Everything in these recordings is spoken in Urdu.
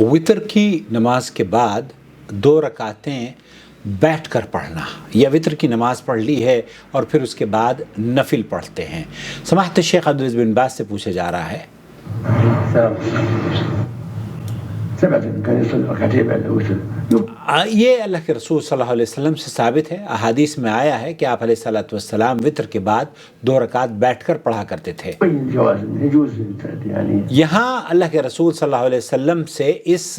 وطر کی نماز کے بعد 2 رکعتیں بیٹھ کر پڑھنا، یا وطر کی نماز پڑھ لی ہے اور پھر اس کے بعد نفل پڑھتے ہیں۔ سماحت شیخ عبدالعزیز بن باز سے پوچھا جا رہا ہے یہ اللہ کے رسول صلی اللہ علیہ وسلم سے ثابت ہے، احادیث میں آیا ہے کہ آپ علیہ الصلوۃ والسلام وطر کے بعد 2 رکعت بیٹھ کر پڑھا کرتے تھے۔ یہاں اللہ کے رسول صلی اللہ علیہ وسلم سے اس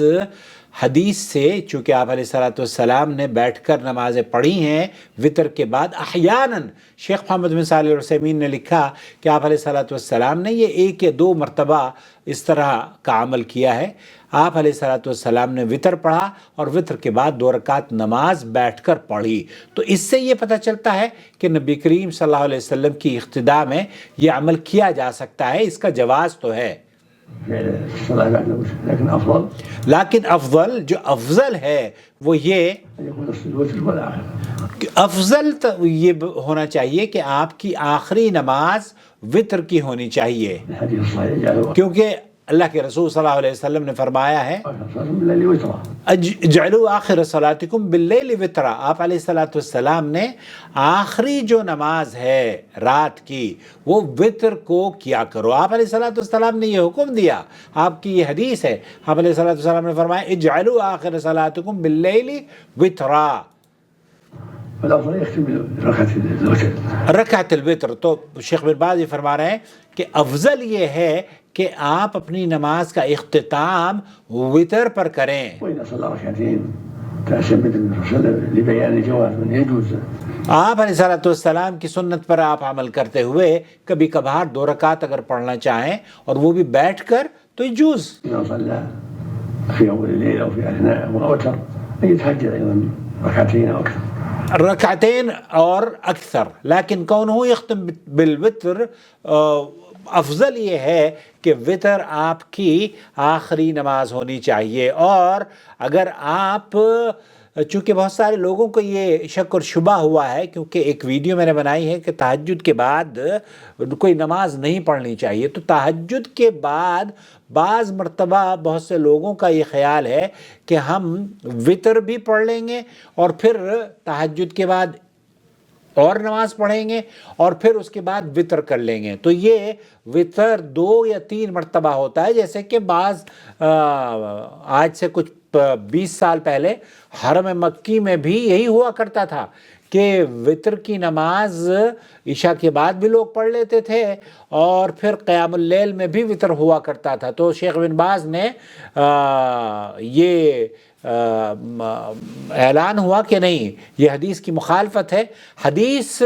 حدیث سے، چونکہ آپ علیہ الصلوۃ والسلام نے بیٹھ کر نمازیں پڑھی ہیں وطر کے بعد احیاناً، شیخ محمد بن صالح العثیمین نے لکھا کہ آپ علیہ الصلوۃ والسلام نے یہ 1 یا 2 مرتبہ اس طرح کا عمل کیا ہے۔ آپ علیہ الصلوۃ والسلام نے وطر پڑھا اور وطر کے بعد 2 رکعت نماز بیٹھ کر پڑھی۔ تو اس سے یہ پتہ چلتا ہے کہ نبی کریم صلی اللہ علیہ وسلم کی اقتداء میں یہ عمل کیا جا سکتا ہے، اس کا جواز تو ہے، لیکن افضل جو افضل ہے وہ یہ افضل یہ ہونا چاہیے کہ آپ کی آخری نماز وطر کی ہونی چاہیے، کیونکہ اللہ کے رسول صلی اللہ علیہ وسلم نے فرمایا ہے اجعلوا آخر صلاتکم باللیل وطرا۔ آپ علیہ الصلوۃ والسلام نے آخری جو نماز ہے رات کی وہ وطر کو کیا کرو۔ آپ علیہ الصلوۃ والسلام نے یہ حکم دیا، آپ کی یہ حدیث ہے، آپ علیہ الصلوۃ والسلام نے فرمایا اجعلوا آخر صلاتکم باللیل وطرا، رکعت الوتر۔ تو شیخ بن باز یہ فرما رہے ہیں کہ افضل یہ ہے کہ آپ اپنی نماز کا اختتام وطر پر کریں۔ آپ علیہ السلام کی سنت پر آپ عمل کرتے ہوئے کبھی کبھار 2 رکعت اگر پڑھنا چاہیں اور وہ بھی بیٹھ کر تو يجوز۔ رکعتين اور اکثر، لیکن کونہ یختم بالوتر افضل یہ ہے کہ وطر آپ کی آخری نماز ہونی چاہیے۔ اور اگر آپ، چونکہ بہت سارے لوگوں کو یہ شک اور شبہ ہوا ہے، کیونکہ ایک ویڈیو میں نے بنائی ہے کہ تہجد کے بعد کوئی نماز نہیں پڑھنی چاہیے، تو تہجد کے بعد بعض مرتبہ بہت سے لوگوں کا یہ خیال ہے کہ ہم وطر بھی پڑھ لیں گے اور پھر تہجد کے بعد اور نماز پڑھیں گے اور پھر اس کے بعد وطر کر لیں گے۔ تو یہ وطر 2 یا 3 مرتبہ ہوتا ہے، جیسے کہ بعض آج سے کچھ 20 سال پہلے حرم مکی میں بھی یہی ہوا کرتا تھا کہ وطر کی نماز عشاء کے بعد بھی لوگ پڑھ لیتے تھے اور پھر قیام اللیل میں بھی وطر ہوا کرتا تھا۔ تو شیخ بن باز نے یہ اعلان ہوا کہ نہیں، یہ حدیث کی مخالفت ہے۔ حدیث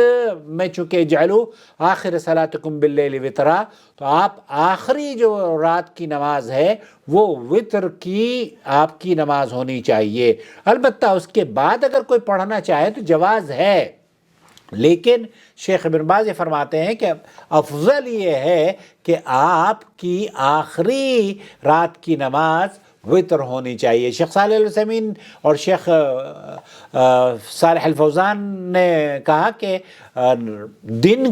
میں چونکہ جعلوا آخر صلاتکم باللیل وطرا، تو آپ آخری جو رات کی نماز ہے وہ وطر کی آپ کی نماز ہونی چاہیے۔ البتہ اس کے بعد اگر کوئی پڑھنا چاہے تو جواز ہے، لیکن شیخ ابن باز یہ فرماتے ہیں کہ افضل یہ ہے کہ آپ کی آخری رات کی نماز وطر ہونی چاہیے۔ شیخ صالح العثیمین اور شیخ صالح الفوزان نے کہا کہ دن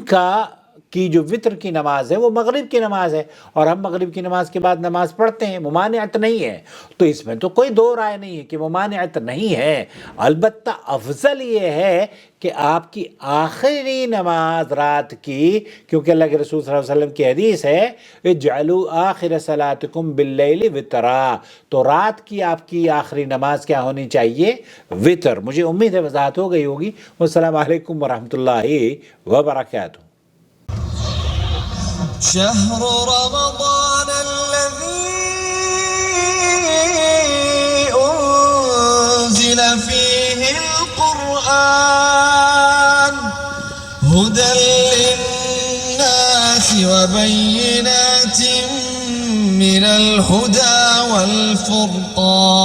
کی جو وطر کی نماز ہے وہ مغرب کی نماز ہے، اور ہم مغرب کی نماز کے بعد نماز پڑھتے ہیں، ممانعت نہیں ہے۔ تو اس میں تو کوئی 2 رائے نہیں ہے کہ ممانعت نہیں ہے، البتہ افضل یہ ہے کہ آپ کی آخری نماز رات کی، کیونکہ اللہ کے رسول صلی اللہ علیہ وسلم کی حدیث ہے اجعلوا آخر صلاتکم باللیل وطرا، تو رات کی آپ کی آخری نماز کیا ہونی چاہیے؟ وطر۔ مجھے امید ہے وضاحت ہو گئی ہوگی۔ والسلام علیکم ورحمۃ اللہ وبرکاتہ۔ شهر رمضان الذي أنزل فيه القرآن هدى للناس وبينات من الهدى والفرقان